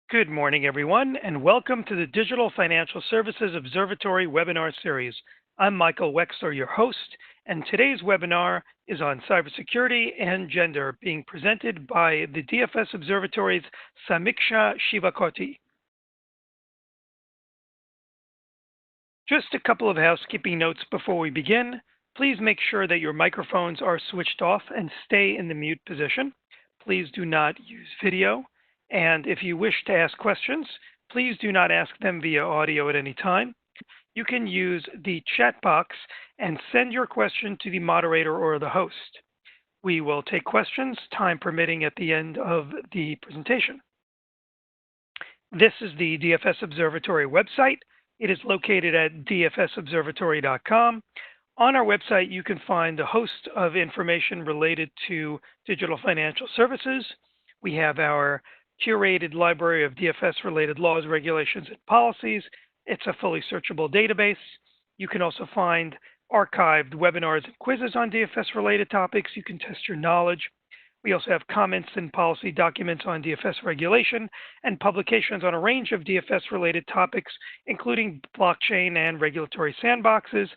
Good morning, everyone, and welcome to the Digital Financial Services Observatory webinar series. I'm Michael Wexler, your host, and today's webinar is on cybersecurity and gender, being presented by the DFS Observatory's Samikshya Siwakoti. Just a couple of housekeeping notes before we begin. Please make sure that your microphones are switched off and stay in the mute position. Please do not use video. And if you wish to ask questions, please do not ask them via audio at any time. You can use the chat box and send your question to the moderator or the host. We will take questions, time permitting, at the end of the presentation. This is the DFS Observatory website. It is located at dfsobservatory.com. On our website, you can find a host of information related to digital financial services. We have our curated library of DFS-related laws, regulations, and policies. It's a fully searchable database. You can also find archived webinars and quizzes on DFS-related topics. You can test your knowledge. We also have comments and policy documents on DFS regulation and publications on a range of DFS-related topics, including blockchain and regulatory sandboxes.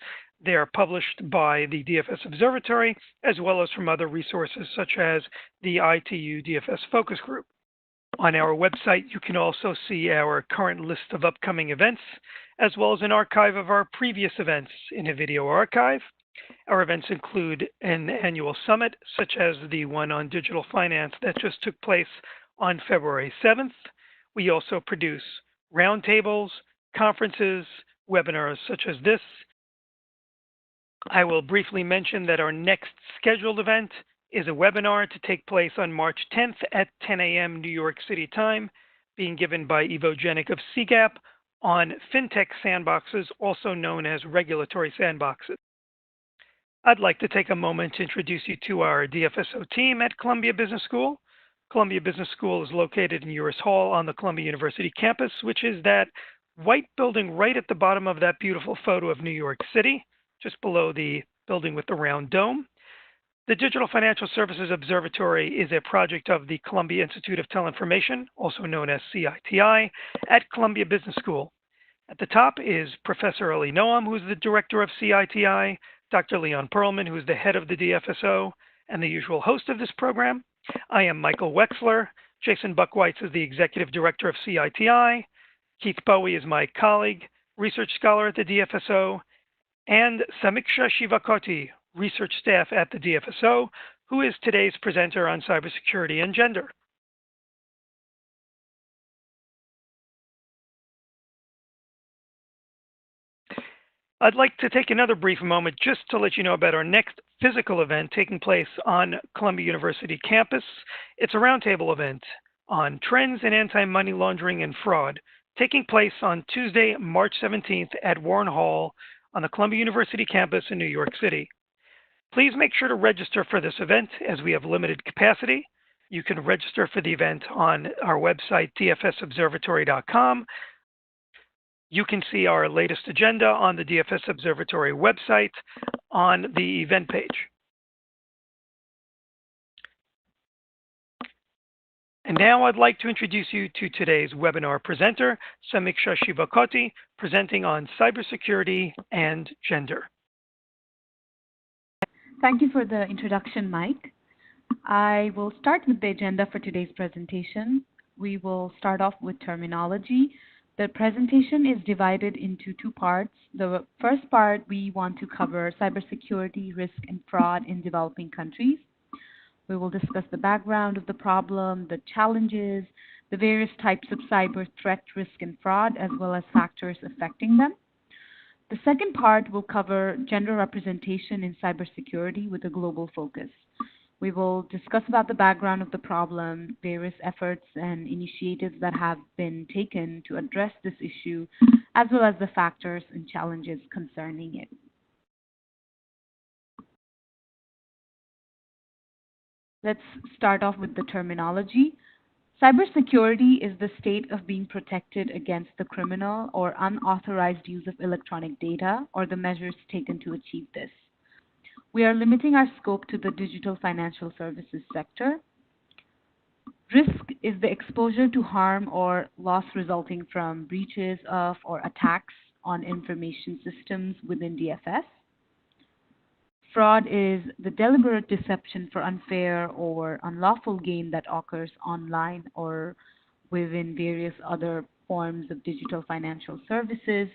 They are published by the DFS Observatory, as well as from other resources such as the ITU DFS Focus Group. On our website, you can also see our current list of upcoming events, as well as an archive of our previous events in a video archive. Our events include an annual summit, such as the one on digital finance that just took place on February 7th. We also produce roundtables, conferences, webinars such as this. I will briefly mention that our next scheduled event is a webinar to take place on March 10th at 10 a.m. New York City time, being given by Ivo Jenik of CGAP on fintech sandboxes, also known as regulatory sandboxes. I'd like to take a moment to introduce you to our DFSO team at Columbia Business School. Columbia Business School is located in Uris Hall on the Columbia University campus, which is that white building right at the bottom of that beautiful photo of New York City, just below the building with the round dome. The Digital Financial Services Observatory is a project of the Columbia Institute of Teleinformation, also known as CITI, at Columbia Business School. At the top is Professor Eli Noam, who is the director of CITI, Dr. Leon Perlman, who is the head of the DFSO, and the usual host of this program. I am Michael Wexler. Jason Buckweitz is the executive director of CITI. Keith Bowie is my colleague, research scholar at the DFSO, and Samikshya Siwakoti, research staff at the DFSO, who is today's presenter on cybersecurity and gender. I'd like to take another brief moment just to let you know about our next physical event taking place on Columbia University campus. It's a roundtable event on trends in anti-money laundering and fraud, taking place on Tuesday, March 17th at Warren Hall on the Columbia University campus in New York City. Please make sure to register for this event as we have limited capacity. You can register for the event on our website, dfsobservatory.com. You can see our latest agenda on the DFS Observatory website on the event page. And now I'd like to introduce you to today's webinar presenter, Samikshya Siwakoti, presenting on cybersecurity and gender. Thank you for the introduction, Mike. I will start with the agenda for today's presentation. We will start off with terminology. The presentation is divided into two parts. The first part, we want to cover cybersecurity, risk, and fraud in developing countries. We will discuss the background of the problem, the challenges, the various types of cyber threat, risk, and fraud, as well as factors affecting them. The second part will cover gender representation in cybersecurity with a global focus. We will discuss about the background of the problem, various efforts and initiatives that have been taken to address this issue, as well as the factors and challenges concerning it. Let's start off with the terminology. Cybersecurity is the state of being protected against the criminal or unauthorized use of electronic data or the measures taken to achieve this. We are limiting our scope to the digital financial services sector. Risk is the exposure to harm or loss resulting from breaches of or attacks on information systems within DFS. Fraud is the deliberate deception for unfair or unlawful gain that occurs online or within various other forms of digital financial services.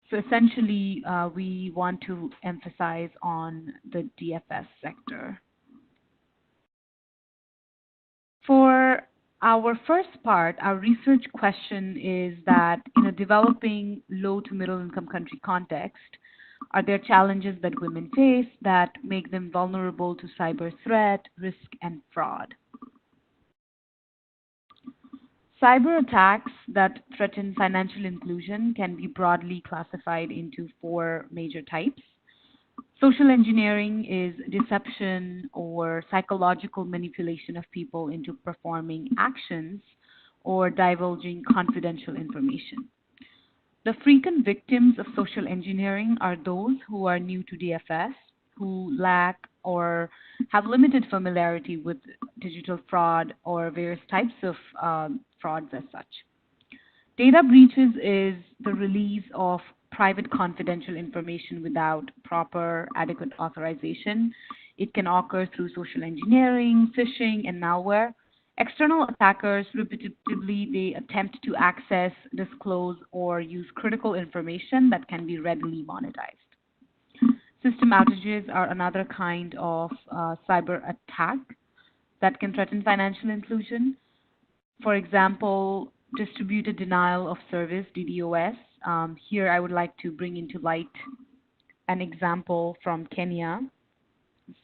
So essentially, we want to emphasize on the DFS sector. For our first part, our research question is that in a developing low to middle income country context, are there challenges that women face that make them vulnerable to cyber threat, risk, and fraud? Cyber attacks that threaten financial inclusion can be broadly classified into four major types. Social engineering is deception or psychological manipulation of people into performing actions or divulging confidential information. The frequent victims of social engineering are those who are new to DFS, who lack or have limited familiarity with digital fraud or various types of frauds as such. Data breaches is the release of private confidential information without proper adequate authorization. It can occur through social engineering, phishing, and malware. External attackers repetitively they attempt to access, disclose, or use critical information that can be readily monetized. System outages are another kind of cyber attack that can threaten financial inclusion. For example, distributed denial of service, DDoS. Here I would like to bring into light an example from Kenya.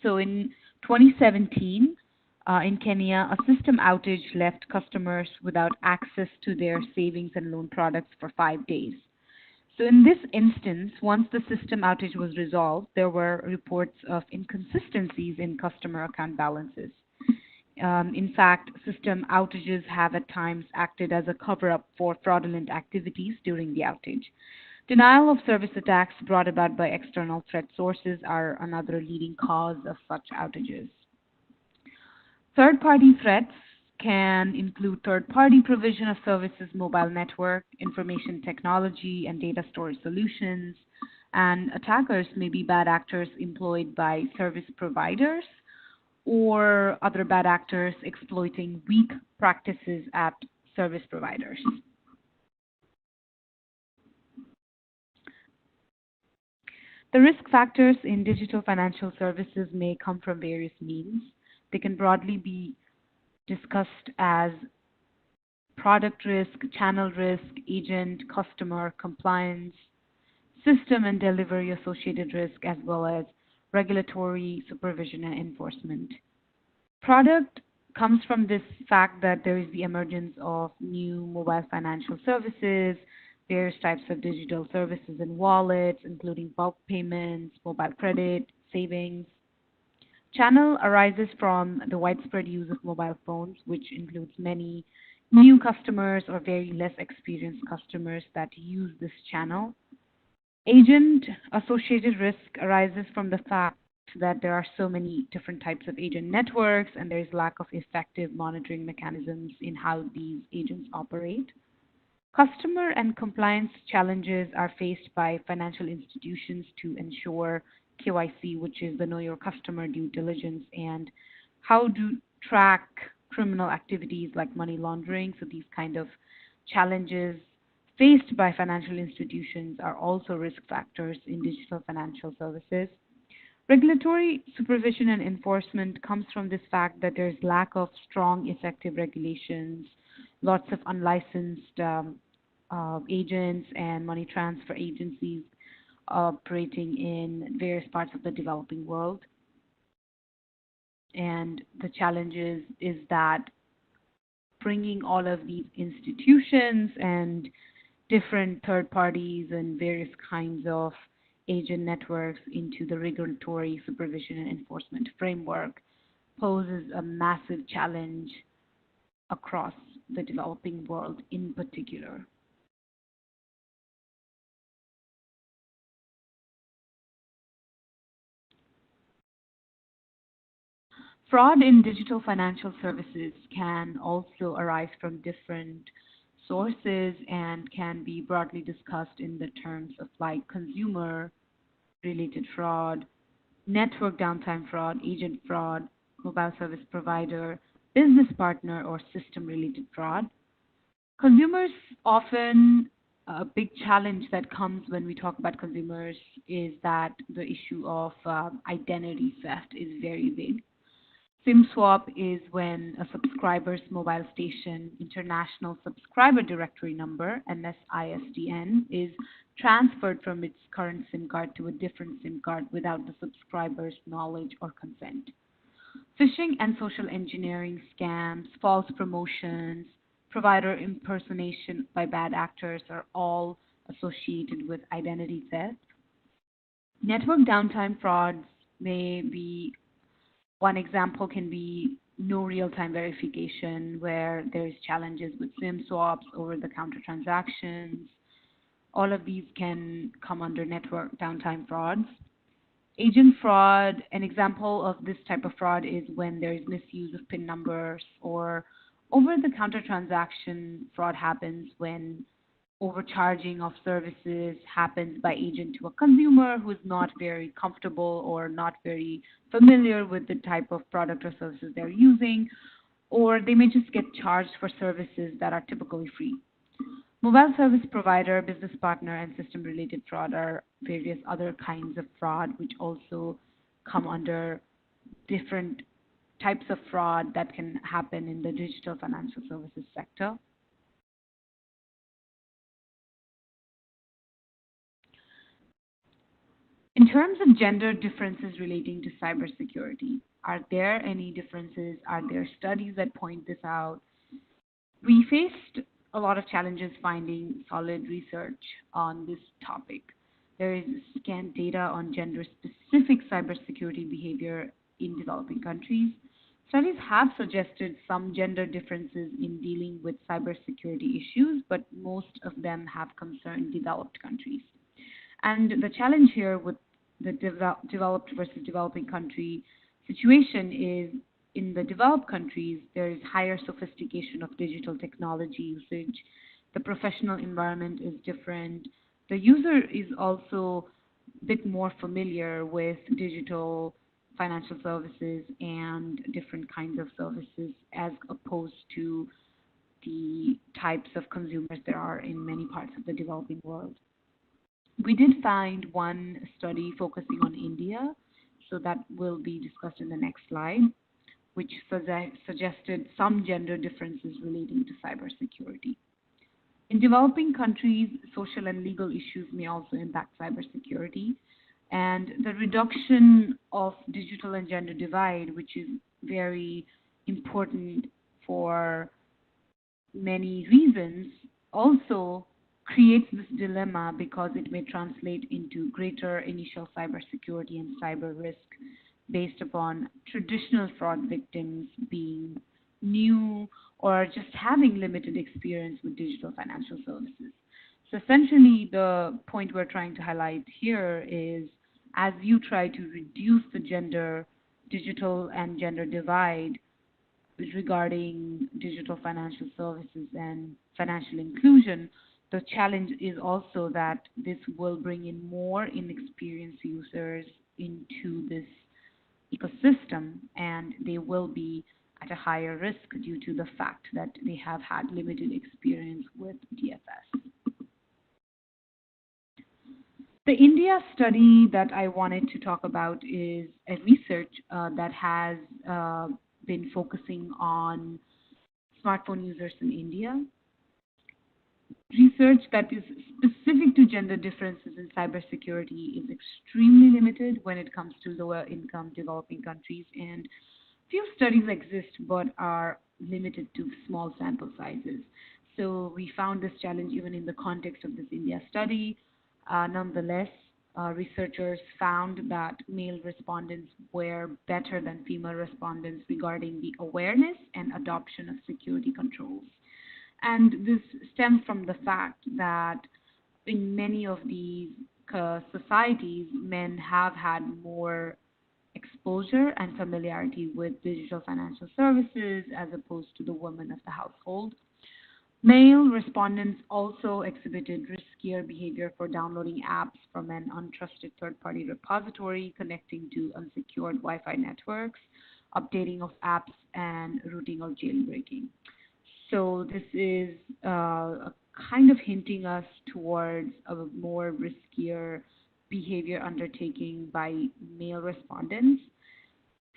So in 2017, in Kenya, a system outage left customers without access to their savings and loan products for 5 days. So in this instance, once the system outage was resolved, there were reports of inconsistencies in customer account balances. In fact, system outages have at times acted as a cover-up for fraudulent activities during the outage. Denial of service attacks brought about by external threat sources are another leading cause of such outages. Third-party threats can include third-party provision of services, mobile network, information technology, and data storage solutions. And attackers may be bad actors employed by service providers or other bad actors exploiting weak practices at service providers. The risk factors in digital financial services may come from various means. They can broadly be discussed as product risk, channel risk, agent, customer, compliance, system and delivery associated risk, as well as regulatory supervision and enforcement. Product comes from this fact that there is the emergence of new mobile financial services, various types of digital services and wallets, including bulk payments, mobile credit, savings. Channel arises from the widespread use of mobile phones, which includes many new customers or very less experienced customers that use this channel. Agent associated risk arises from the fact that there are so many different types of agent networks and there is lack of effective monitoring mechanisms in how these agents operate. Customer and compliance challenges are faced by financial institutions to ensure KYC, which is the Know Your Customer due diligence, and how to track criminal activities like money laundering. So these kind of challenges faced by financial institutions are also risk factors in digital financial services. Regulatory supervision and enforcement comes from this fact that there is lack of strong, effective regulations, lots of unlicensed agents and money transfer agencies operating in various parts of the developing world. And the challenges is that bringing all of these institutions and different third parties and various kinds of agent networks into the regulatory supervision and enforcement framework poses a massive challenge across the developing world in particular. Fraud in digital financial services can also arise from different sources and can be broadly discussed in the terms of like consumer related fraud, network downtime fraud, agent fraud, mobile service provider, business partner, or system related fraud. Consumers often, a big challenge that comes when we talk about consumers is that the issue of identity theft is very big. SIM swap is when a subscriber's mobile station international subscriber directory number, NSISDN, is transferred from its current SIM card to a different SIM card without the subscriber's knowledge or consent. Phishing and social engineering scams, false promotions, provider impersonation by bad actors are all associated with identity theft. Network downtime frauds may be one example can be no real-time verification where there's challenges with SIM swaps, over-the-counter transactions. All of these can come under network downtime frauds. Agent fraud, an example of this type of fraud is when there is misuse of PIN numbers, or over-the-counter transaction fraud happens when overcharging of services happens by agent to a consumer who is not very comfortable or not very familiar with the type of product or services they're using, or they may just get charged for services that are typically free. Mobile service provider, business partner, and system related fraud are various other kinds of fraud which also come under different types of fraud that can happen in the digital financial services sector. In terms of gender differences relating to cybersecurity, are there any differences? Are there studies that point this out? We faced a lot of challenges finding solid research on this topic. There is scant data on gender-specific cybersecurity behavior in developing countries. Studies have suggested some gender differences in dealing with cybersecurity issues, but most of them have concerned developed countries. And the challenge here with the developed versus developing country situation is in the developed countries, there is higher sophistication of digital technology usage. The professional environment is different. The user is also a bit more familiar with digital financial services and different kinds of services as opposed to the types of consumers there are in many parts of the developing world. We did find one study focusing on India, so that will be discussed in the next slide, which suggested some gender differences relating to cybersecurity. In developing countries, social and legal issues may also impact cybersecurity, and the reduction of digital and gender divide, which is very important for many reasons, also creates this dilemma because it may translate into greater initial cybersecurity and cyber risk based upon traditional fraud victims being new or just having limited experience with digital financial services. So essentially, the point we're trying to highlight here is as you try to reduce the digital and gender divide regarding digital financial services and financial inclusion, the challenge is also that this will bring in more inexperienced users into this ecosystem, and they will be at a higher risk due to the fact that they have had limited experience with DFS. The India study that I wanted to talk about is a research that has been focusing on smartphone users in India. Research that is specific to gender differences in cybersecurity is extremely limited when it comes to lower income developing countries, and few studies exist but are limited to small sample sizes. So we found this challenge even in the context of this India study. Nonetheless, researchers found that male respondents were better than female respondents regarding the awareness and adoption of security controls. And this stems from the fact that in many of these societies, men have had more exposure and familiarity with digital financial services as opposed to the woman of the household. Male respondents also exhibited riskier behavior for downloading apps from an untrusted third party repository, connecting to unsecured Wi Fi networks, updating of apps, and routing or jailbreaking. So, this is kind of hinting us towards a more riskier behavior undertaking by male respondents.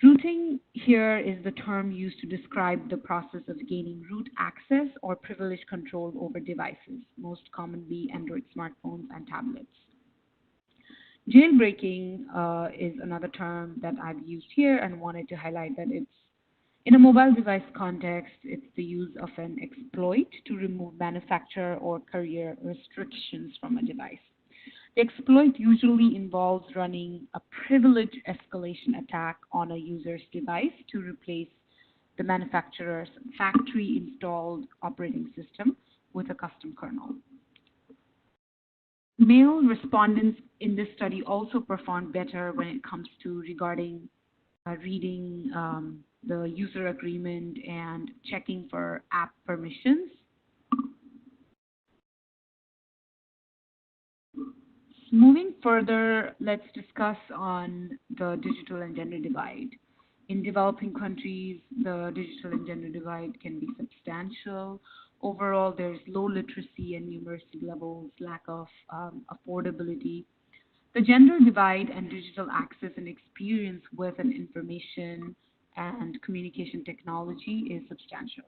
Routing here is the term used to describe the process of gaining root access or privileged control over devices, most commonly Android smartphones and tablets. Jailbreaking is another term that I've used here and wanted to highlight that it's in a mobile device context, it's the use of an exploit to remove manufacturer or carrier restrictions from a device. The exploit usually involves running a privilege escalation attack on a user's device to replace the manufacturer's factory installed operating system with a custom kernel. Male respondents in this study also performed better when it comes to regarding reading the user agreement and checking for app permissions. Moving further, let's discuss on the digital and gender divide. In developing countries, the digital and gender divide can be substantial. Overall, there's low literacy and numeracy levels, lack of affordability. The gender divide and digital access and experience with an information and communication technology is substantial.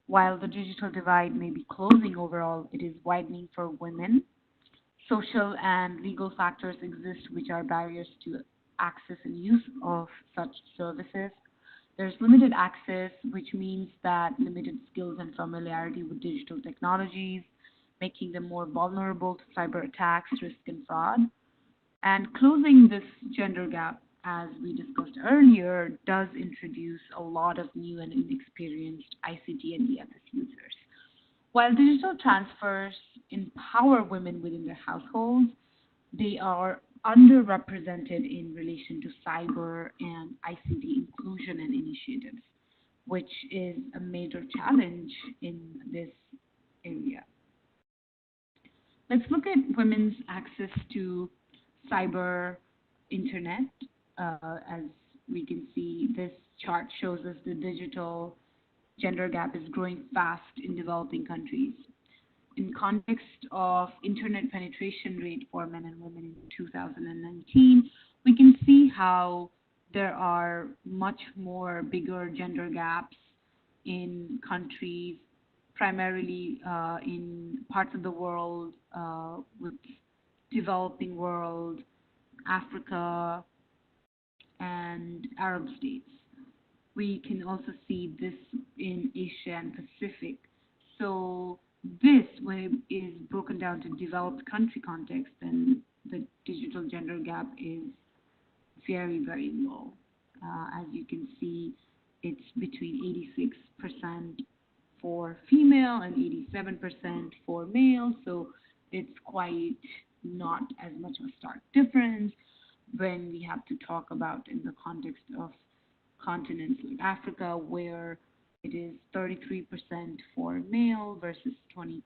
While the digital divide may be closing overall, it is widening for women. Social and legal factors exist which are barriers to access and use of such services. There's limited access, which means that limited skills and familiarity with digital technologies, making them more vulnerable to cyber attacks, risk, and fraud. And closing this gender gap, as we discussed earlier, does introduce a lot of new and inexperienced ICT and DFS users. While digital transfers empower women within their households, they are underrepresented in relation to cyber and ICT inclusion and initiatives, which is a major challenge in this area. Let's look at women's access to cyber internet. As we can see, this chart shows us the digital gender gap is growing fast in developing countries. In context of internet penetration rate for men and women in 2019, we can see how there are much more bigger gender gaps in countries, primarily in parts of the world with developing world, Africa, and Arab states. We can also see this in Asia and Pacific. So this, when it is broken down to developed country context, then the digital gender gap is very, very low. As you can see, it's between 86% for female and 87% for male. So it's quite not as much of a stark difference when we have to talk about in the context of continents like Africa, where it is 33% for male versus 22%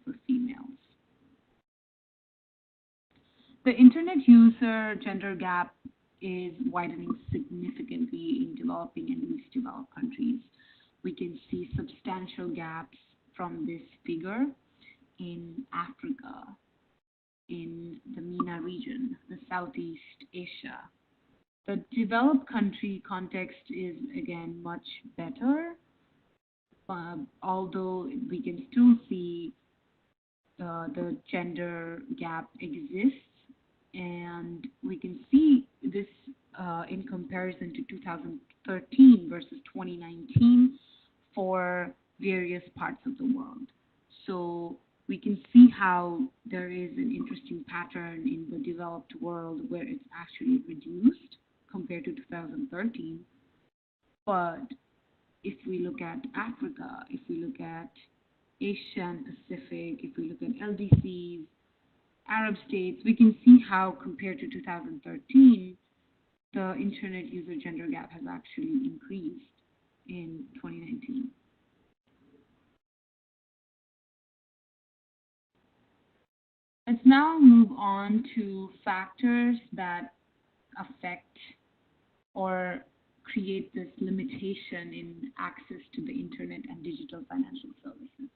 for females. The internet user gender gap is widening significantly in developing and least developed countries. We can see substantial gaps from this figure in Africa, in the MENA region, the Southeast Asia. The developed country context is again much better, although we can still see the gender gap exists, and we can see this in comparison to 2013 versus 2019 for various parts of the world. So we can see how there is an interesting pattern in the developed world where it's actually reduced compared to 2013. But if we look at Africa, if we look at Asia and Pacific, if we look at LDCs, Arab states, we can see how compared to 2013, the internet user gender gap has actually increased in 2019. Let's now move on to factors that affect or create this limitation in access to the internet and digital financial services.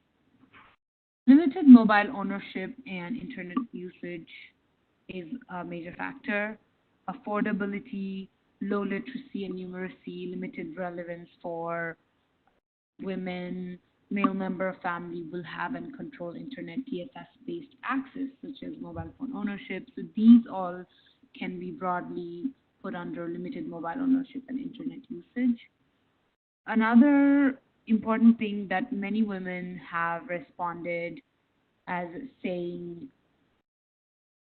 Limited mobile ownership and internet usage is a major factor. Affordability, low literacy and numeracy, limited relevance for women, male member of family will have and control internet DFS-based access, such as mobile phone ownership. So these all can be broadly put under limited mobile ownership and internet usage. Another important thing that many women have responded as saying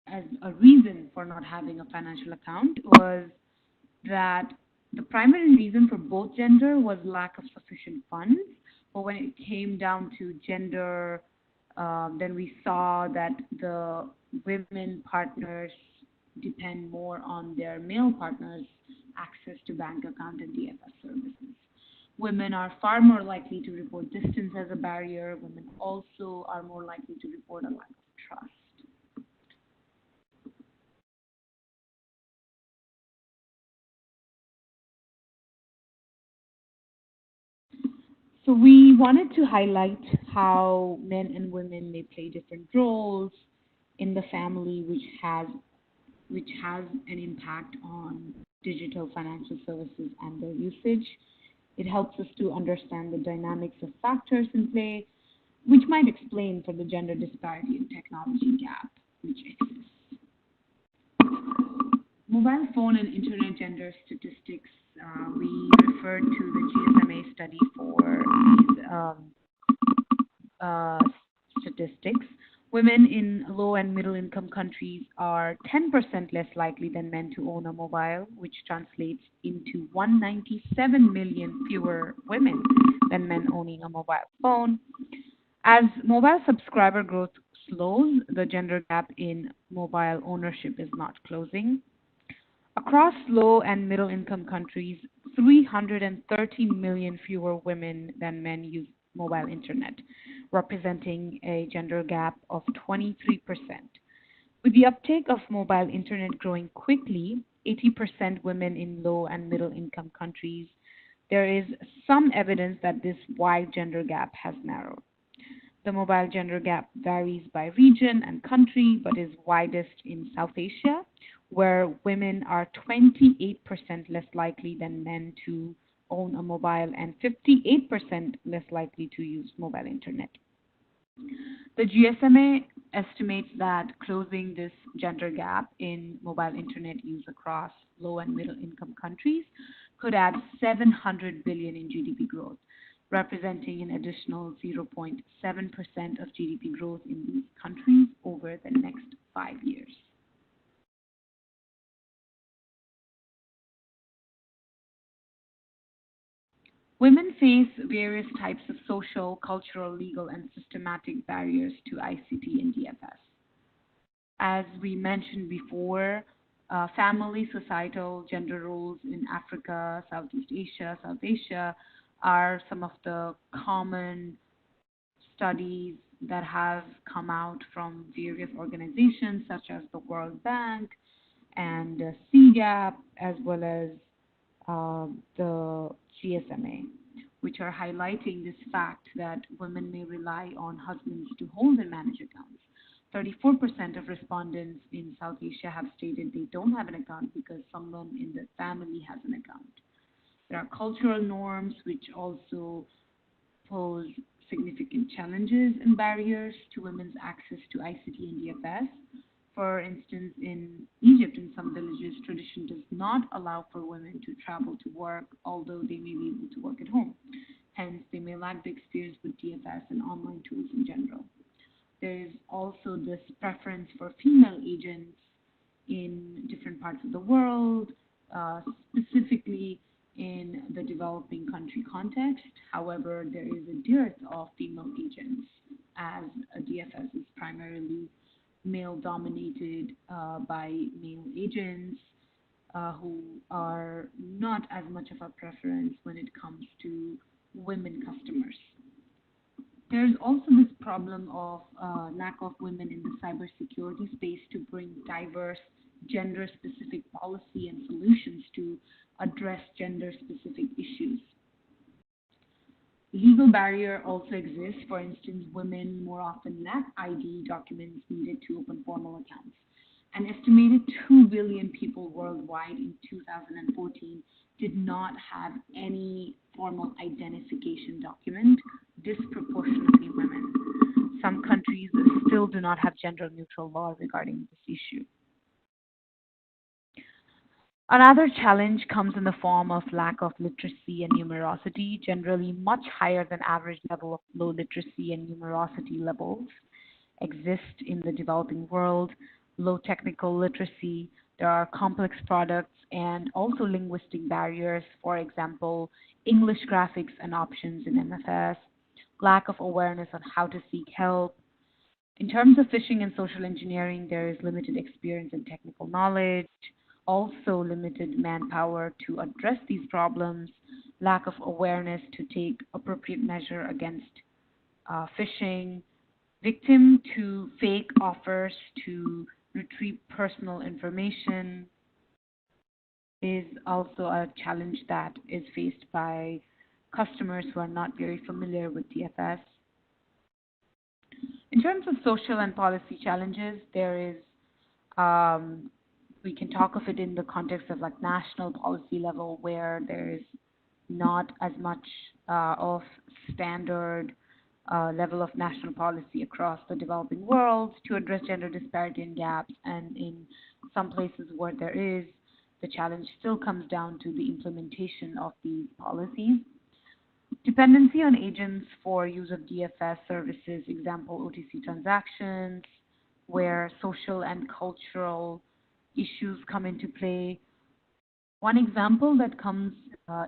as a reason for not having a financial account was that the primary reason for both gender was lack of sufficient funds. But when it came down to gender, then we saw that the women partners depend more on their male partners' access to bank account and DFS services. Women are far more likely to report distance as a barrier. Women also are more likely to report a lack of trust. So we wanted to highlight how men and women may play different roles in the family, which has an impact on digital financial services and their usage. It helps us to understand the dynamics of factors in play, which might explain for the gender disparity and technology gap which exists. Mobile phone and internet gender statistics, we referred to the GSMA study for these uh, statistics. Women in low and middle income countries are 10% less likely than men to own a mobile, which translates into 197 million fewer women than men owning a mobile phone. As mobile subscriber growth slows, the gender gap in mobile ownership is not closing. Across low and middle income countries, 330 million fewer women than men use mobile internet, representing a gender gap of 23%. With the uptake of mobile internet growing quickly, 80% women in low and middle income countries, there is some evidence that this wide gender gap has narrowed. The mobile gender gap varies by region and country, but is widest in South Asia, where women are 28% less likely than men to own a mobile and 58% less likely to use mobile internet. The GSMA estimates that closing this gender gap in mobile internet use across low and middle income countries could add 700 billion in GDP growth, representing an additional 0.7% of GDP growth in these countries over the next 5 years. Women face various types of social, cultural, legal, and systematic barriers to ICT and DFS. As we mentioned before, family, societal, gender roles in Africa, Southeast Asia, South Asia are some of the common studies that have come out from various organizations such as the World Bank and CGAP, as well as the GSMA, which are highlighting this fact that women may rely on husbands to hold and manage accounts. 34% of respondents in South Asia have stated they don't have an account because someone in the family has an account. There are cultural norms which also pose significant challenges and barriers to women's access to ICT and DFS. For instance, in Egypt, in some villages, tradition does not allow for women to travel to work, although they may be able to work at home. Hence, they may lack the experience with DFS and online tools in general. There is also this preference for female agents in different parts of the world, specifically in the developing country context. However, there is a dearth of female agents as a DFS is primarily male dominated by male agents. who are not as much of a preference when it comes to women customers. There's also this problem of lack of women in the cybersecurity space to bring diverse, gender specific policy and solutions to address gender specific issues. Legal barrier also exists. For instance, women more often lack ID documents needed to open formal accounts. An estimated 2 billion people worldwide in 2014 did not have any formal identification document, disproportionately women. Some countries still do not have gender neutral law regarding this issue. Another challenge comes in the form of lack of literacy and numerosity, generally much higher than average level of low literacy and numerosity levels exist in the developing world, low technical literacy, there are complex products and also linguistic barriers, for example, English graphics and options in MFS, lack of awareness on how to seek help. In terms of phishing and social engineering, there is limited experience and technical knowledge, also limited manpower to address these problems, lack of awareness to take appropriate measure against phishing, victim to fake offers to retrieve personal information is also a challenge that is faced by customers who are not very familiar with DFS. In terms of social and policy challenges, there is we can talk of it in the context of like national policy level where there is not as much of standard level of national policy across the developing world to address gender disparity and gaps. And in some places where there is, the challenge still comes down to the implementation of these policies. Dependency on agents for use of DFS services, example OTC transactions, where social and cultural issues come into play. One example that comes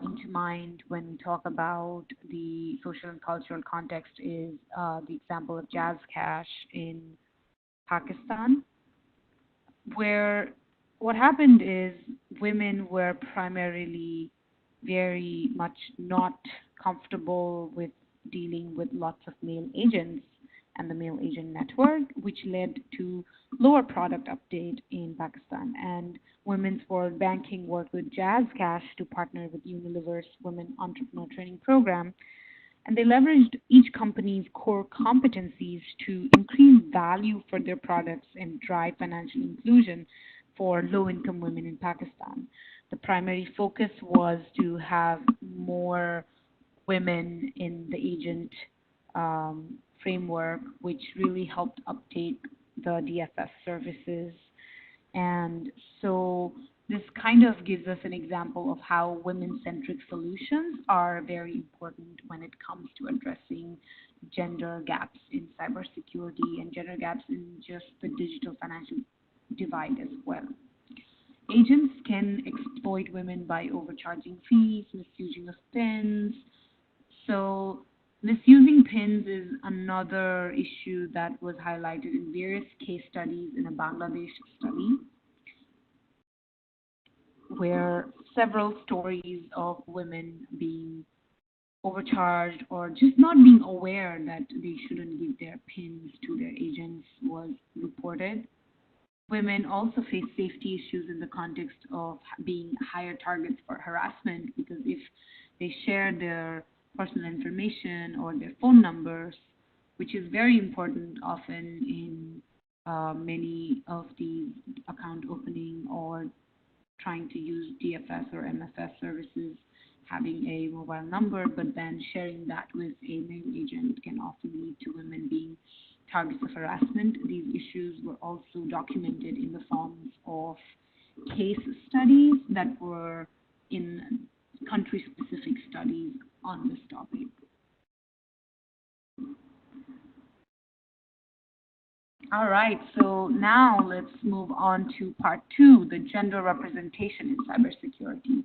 into mind when we talk about the social and cultural context is the example of Jazz Cash in Pakistan, where what happened is women were primarily very much not comfortable with dealing with lots of male agents and the male agent network, which led to lower product uptake in Pakistan. And Women's World Banking worked with Jazz Cash to partner with Unilever's Women Entrepreneur Training Program. And they leveraged each company's core competencies to increase value for their products and drive financial inclusion for low-income women in Pakistan. The primary focus was to have more women in the agent framework, which really helped uptake the DFS services. And so this kind of gives us an example of how women-centric solutions are very important when it comes to addressing gender gaps in cybersecurity and gender gaps in just the digital financial divide as well. Agents can exploit women by overcharging fees, misusing of PINs. So misusing PINs is another issue that was highlighted in various case studies in a Bangladesh study, where several stories of women being overcharged or just not being aware that they shouldn't give their PINs to their agents was reported. Women also face safety issues in the context of being higher targets for harassment, because if they share their personal information or their phone numbers, which is very important often in many of these account opening or trying to use DFS or MFS services, having a mobile number, but then sharing that with a male agent can often lead to women being targets of harassment. These issues were also documented in the forms of case studies that were in country-specific studies on this topic. All right, so now let's move on to part two, the gender representation in cybersecurity.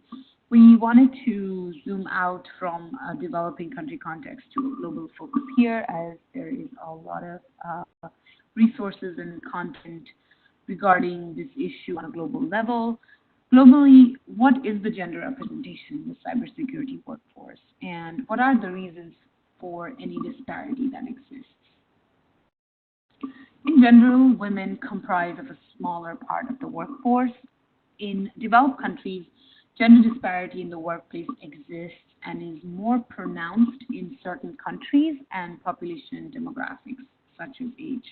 We wanted to zoom out from a developing country context to a global focus here, as there is a lot of resources and content regarding this issue on a global level. Globally, what is the gender representation in the cybersecurity workforce, and what are the reasons for any disparity that exists? In general, women comprise of a smaller part of the workforce. In developed countries, gender disparity in the workplace exists and is more pronounced in certain countries and population demographics, such as age.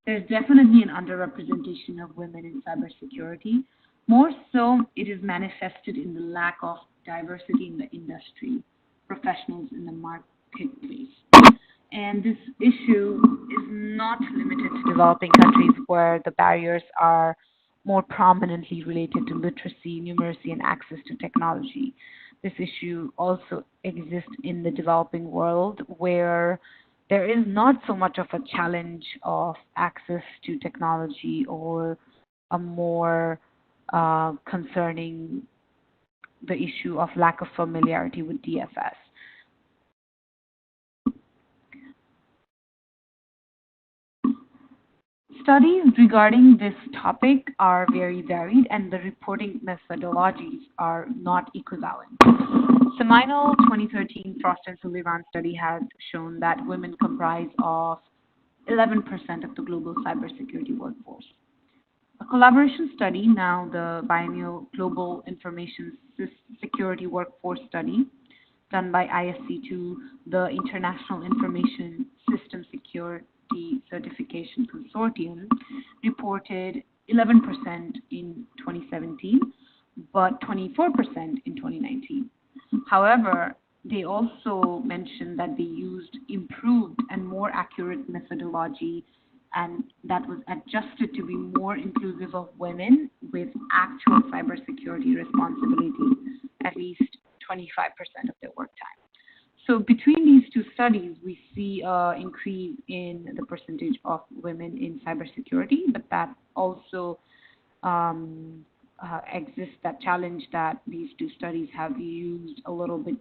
There's definitely an underrepresentation of women in cybersecurity. More so, it is manifested in the lack of diversity in the industry, professionals in the marketplace. And this issue is not limited to developing countries where the barriers are more prominently related to literacy, numeracy, and access to technology. This issue also exists in the developing world where there is not so much of a challenge of access to technology or a more concerning the issue of lack of familiarity with DFS. Studies regarding this topic are very varied and the reporting methodologies are not equivalent. Seminal 2013 Frost and Sullivan study has shown that women comprise of 11% of the global cybersecurity workforce. A collaboration study, now the biennial Global Information Security Workforce Study, done by ISC2, the International Information System Security Certification Consortium, reported 11% in 2017, but 24% in 2019. However, they also mentioned that they used improved and more accurate methodology and that was adjusted to be more inclusive of women with actual cybersecurity responsibilities at least 25% of their work time. So between these two studies, we see an increase in the percentage of women in cybersecurity, but that also exists that challenge that these two studies have used a little bit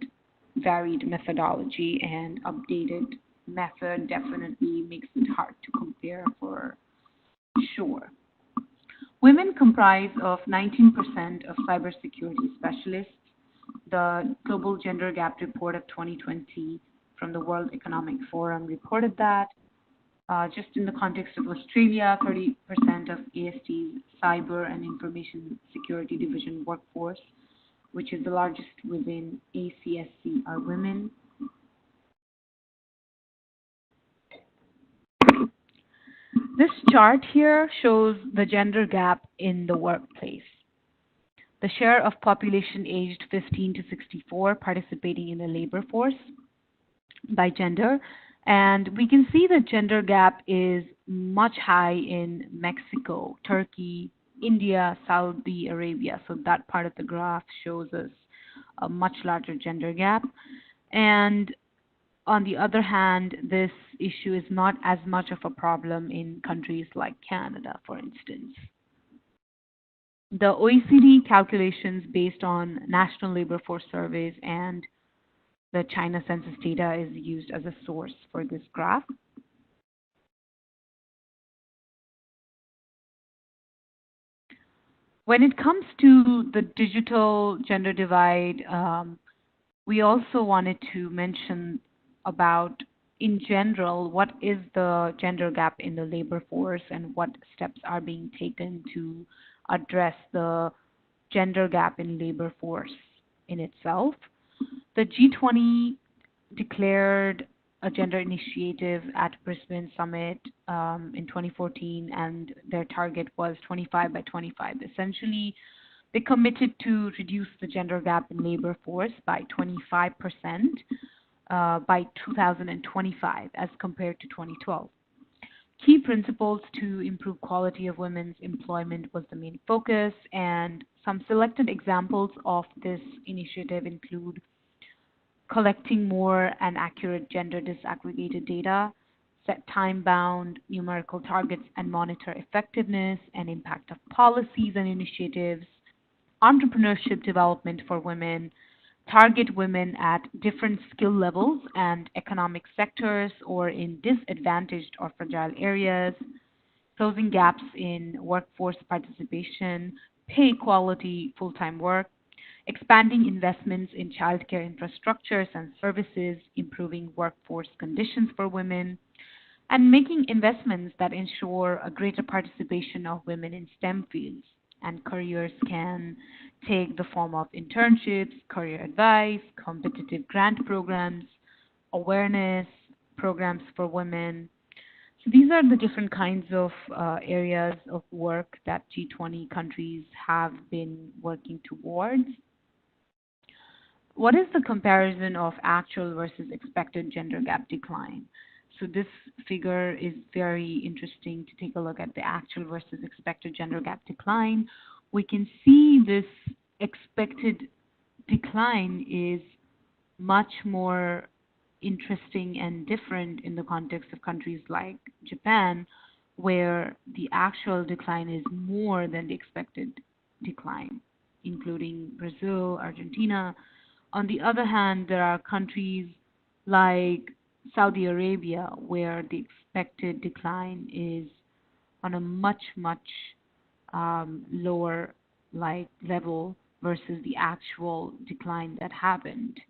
varied methodology and updated method definitely makes it hard to compare for sure. Women comprise of 19% of cybersecurity specialists. The Global Gender Gap Report of 2020 from the World Economic Forum reported that just in the context of Australia, 30% of AST's Cyber and Information Security Division workforce, which is the largest within ACSC, are women. This chart here shows the gender gap in the workplace. The share of population aged 15 to 64 participating in the labor force by gender. And we can see the gender gap is much high in Mexico, Turkey, India, Saudi Arabia. So that part of the graph shows us a much larger gender gap. And on the other hand, this issue is not as much of a problem in countries like Canada, for instance. The OECD calculations based on national labor force surveys and the China census data is used as a source for this graph. When it comes to the digital gender divide, we also wanted to mention about, in general, what is the gender gap in the labor force and what steps are being taken to address the gender gap in labor force in itself. The G20 declared a gender initiative at Brisbane Summit in 2014, and their target was 25 by 25. Essentially, they committed to reduce the gender gap in labor force by 25% by 2025 as compared to 2012. Key principles to improve quality of women's employment was the main focus, and some selected examples of this initiative include collecting more and accurate gender disaggregated data, set time-bound numerical targets and monitor effectiveness and impact of policies and initiatives, entrepreneurship development for women, target women at different skill levels and economic sectors or in disadvantaged or fragile areas, closing gaps in workforce participation, pay quality full-time work, expanding investments in childcare infrastructures and services, improving workforce conditions for women, and making investments that ensure a greater participation of women in STEM fields. And careers can take the form of internships, career advice, competitive grant programs, awareness programs for women. So these are the different kinds of areas of work that G20 countries have been working towards. What is the comparison of actual versus expected gender gap decline? So this figure is very interesting to take a look at the actual versus expected gender gap decline. We can see this expected decline is much more interesting and different in the context of countries like Japan, where the actual decline is more than the expected decline, including Brazil, Argentina. On the other hand, there are countries like Saudi Arabia where the expected decline is on a much, much lower level versus the actual decline that happened.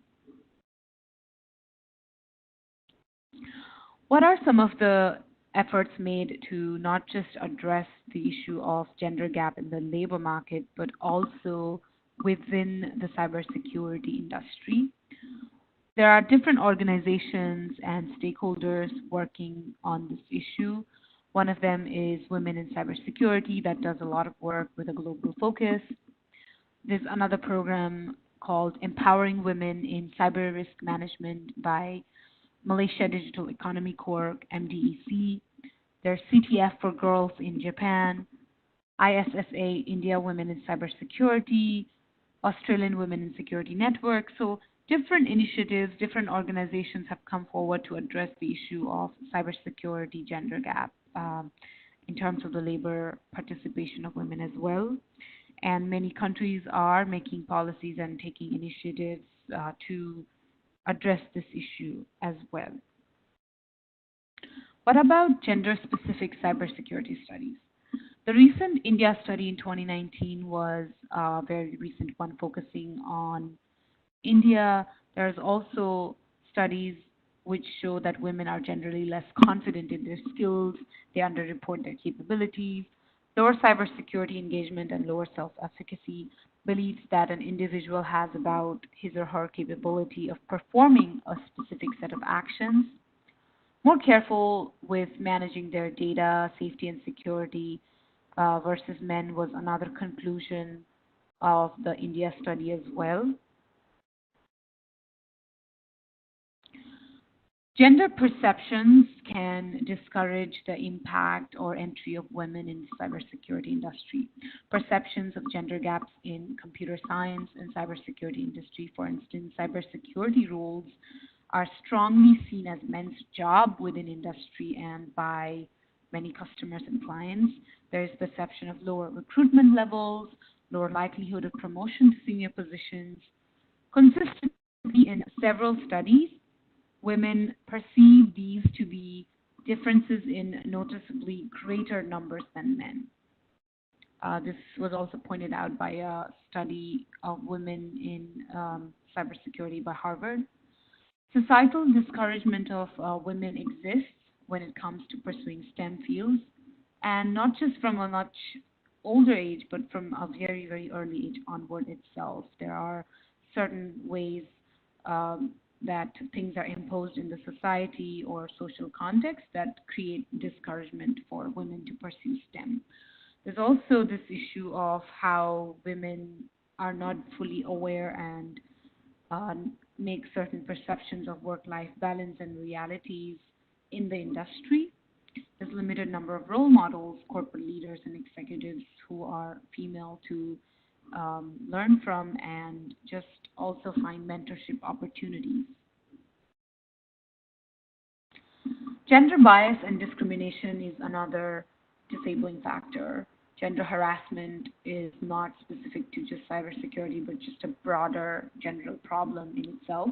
What are some of the efforts made to not just address the issue of gender gap in the labor market, but also within the cybersecurity industry? There are different organizations and stakeholders working on this issue. One of them is Women in Cybersecurity that does a lot of work with a global focus. There's another program called Empowering Women in Cyber Risk Management by Malaysia Digital Economy Corp, MDEC. There's CTF for Girls in Japan, ISSA, India Women in Cybersecurity, Australian Women in Security Network. So different initiatives, different organizations have come forward to address the issue of cybersecurity gender gap in terms of the labor participation of women as well. And many countries are making policies and taking initiatives to address this issue as well. What about gender-specific cybersecurity studies? The recent India study in 2019 was a very recent one focusing on India. There's also studies which show that women are generally less confident in their skills, they underreport their capabilities, lower cybersecurity engagement, and lower self-efficacy, believes that an individual has about his or her capability of performing a specific set of actions, more careful with managing their data, safety, and security versus men was another conclusion of the India study as well. Gender perceptions can discourage the impact or entry of women in the cybersecurity industry. Perceptions of gender gaps in computer science and cybersecurity industry, for instance, cybersecurity roles are strongly seen as men's job within industry and by many customers and clients. There is perception of lower recruitment levels, lower likelihood of promotion to senior positions. Consistently in several studies, women perceive these to be differences in noticeably greater numbers than men. This was also pointed out by a study of women in cybersecurity by Harvard. Societal discouragement of women exists when it comes to pursuing STEM fields, and not just from a much older age, but from a very, very early age onward itself. There are certain ways that things are imposed in the society or social context that create discouragement for women to pursue STEM. There's also this issue of how women are not fully aware and make certain perceptions of work-life balance and realities in the industry. There's a limited number of role models, corporate leaders, and executives who are female to learn from and just also find mentorship opportunities. Gender bias and discrimination is another disabling factor. Gender harassment is not specific to just cybersecurity, but just a broader general problem in itself.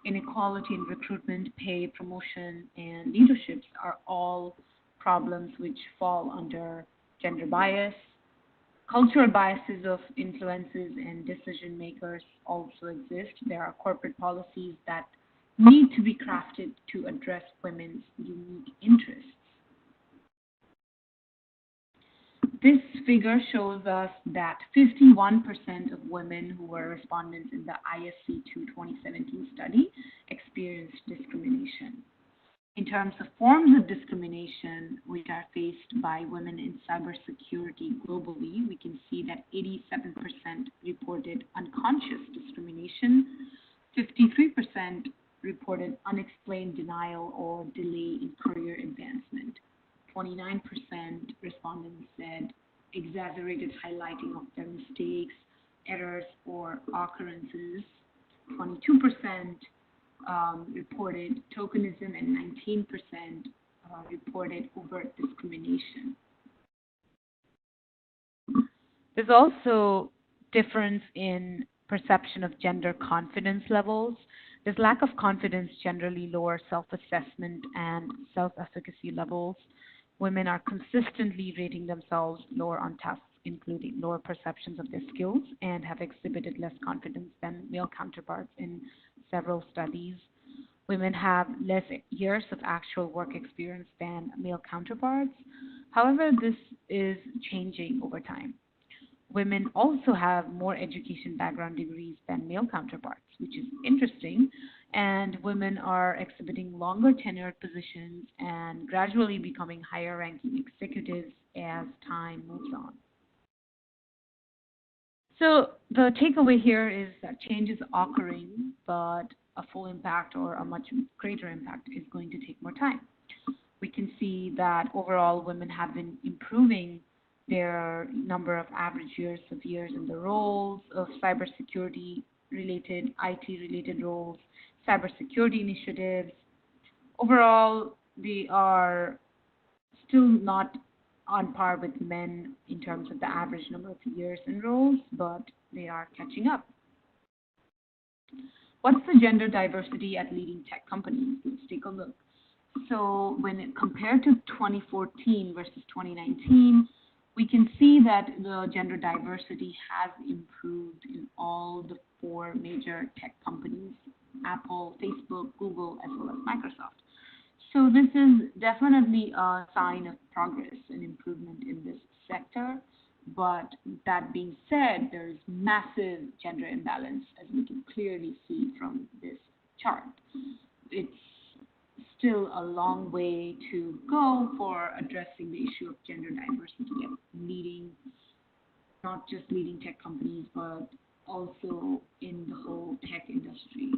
Inequality in recruitment, pay, promotion, and leaderships are all problems which fall under gender bias. Cultural biases of influences and decision makers also exist. There are corporate policies that need to be crafted to address women's unique interests. This figure shows us that 51% of women who were respondents in the ISC2 2017 study experienced discrimination. In terms of forms of discrimination which are faced by women in cybersecurity globally, we can see that 87% reported unconscious discrimination, 53% reported unexplained denial or delay in career advancement, 29% respondents said exaggerated highlighting of their mistakes, errors, or occurrences, 22% reported tokenism, and 19% reported overt discrimination. There's also difference in perception of gender confidence levels. This lack of confidence generally lower self-assessment and self-efficacy levels. Women are consistently rating themselves lower on tests, including lower perceptions of their skills, and have exhibited less confidence than male counterparts in several studies. Women have less years of actual work experience than male counterparts. However, this is changing over time. Women also have more education background degrees than male counterparts, which is interesting, and women are exhibiting longer tenured positions and gradually becoming higher ranking executives as time moves on. So the takeaway here is that change is occurring, but a full impact or a much greater impact is going to take more time. We can see that overall women have been improving their number of average years in the roles of cybersecurity related, IT related roles, cybersecurity initiatives. Overall, they are still not on par with men in terms of the average number of years in roles, but they are catching up. What's the gender diversity at leading tech companies? Let's take a look. So when compared to 2014 versus 2019, we can see that the gender diversity has improved in all the four major tech companies, Apple, Facebook, Google, as well as Microsoft. So this is definitely a sign of progress and improvement in this sector. But that being said, there is massive gender imbalance, as we can clearly see from this chart. It's still a long way to go for addressing the issue of gender diversity at leading, not just leading tech companies, but also in the whole tech industry.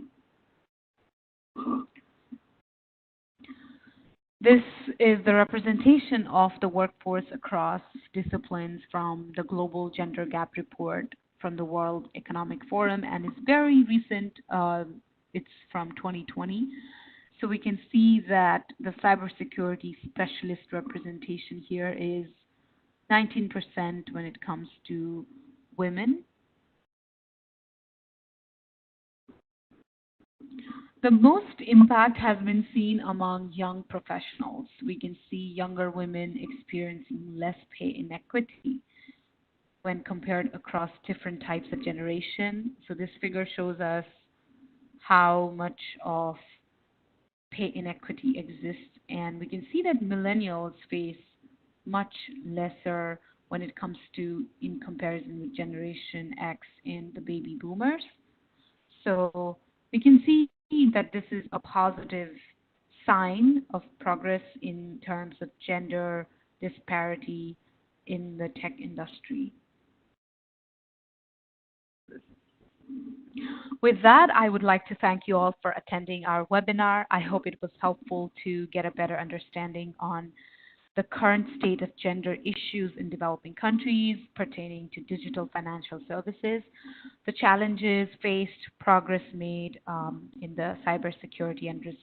This is the representation of the workforce across disciplines from the Global Gender Gap Report from the World Economic Forum, and it's very recent. It's from 2020. So we can see that the cybersecurity specialist representation here is 19% when it comes to women. The most impact has been seen among young professionals. We can see younger women experiencing less pay inequity when compared across different types of generation. So this figure shows us how much of pay inequity exists, and we can see that millennials face much lesser when it comes to in comparison with Generation X and the baby boomers. So we can see that this is a positive sign of progress in terms of gender disparity in the tech industry. With that, I would like to thank you all for attending our webinar. I hope it was helpful to get a better understanding on the current state of gender issues in developing countries pertaining to digital financial services, the challenges faced, progress made in the cybersecurity and risk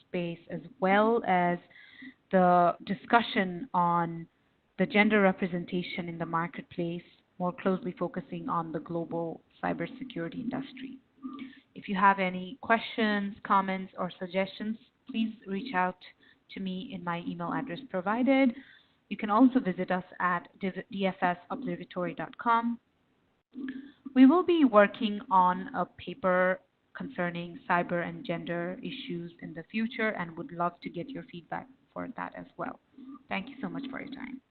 space, as well as the discussion on the gender representation in the marketplace, more closely focusing on the global cybersecurity industry. If you have any questions, comments, or suggestions, please reach out to me in my email address provided. You can also visit us at dfsobservatory.com. We will be working on a paper concerning cyber and gender issues in the future and would love to get your feedback for that as well. Thank you so much for your time.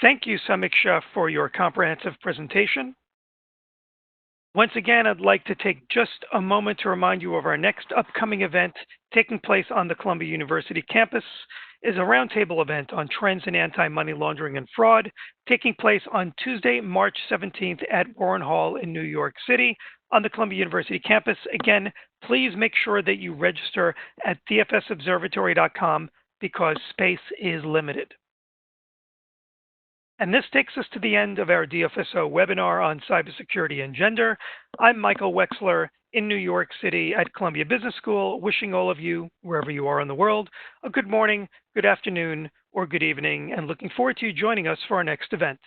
Thank you, Samikshya, for your comprehensive presentation. Once again, I'd like to take just a moment to remind you of our next upcoming event taking place on the Columbia University campus is a roundtable event on trends in anti-money laundering and fraud taking place on Tuesday, March 17th at Warren Hall in New York City on the Columbia University campus. Again, please make sure that you register at dfsobservatory.com because space is limited. And this takes us to the end of our DFSO webinar on cybersecurity and gender. I'm Michael Wexler in New York City at Columbia Business School, wishing all of you, wherever you are in the world, a good morning, good afternoon, or good evening, and looking forward to you joining us for our next event.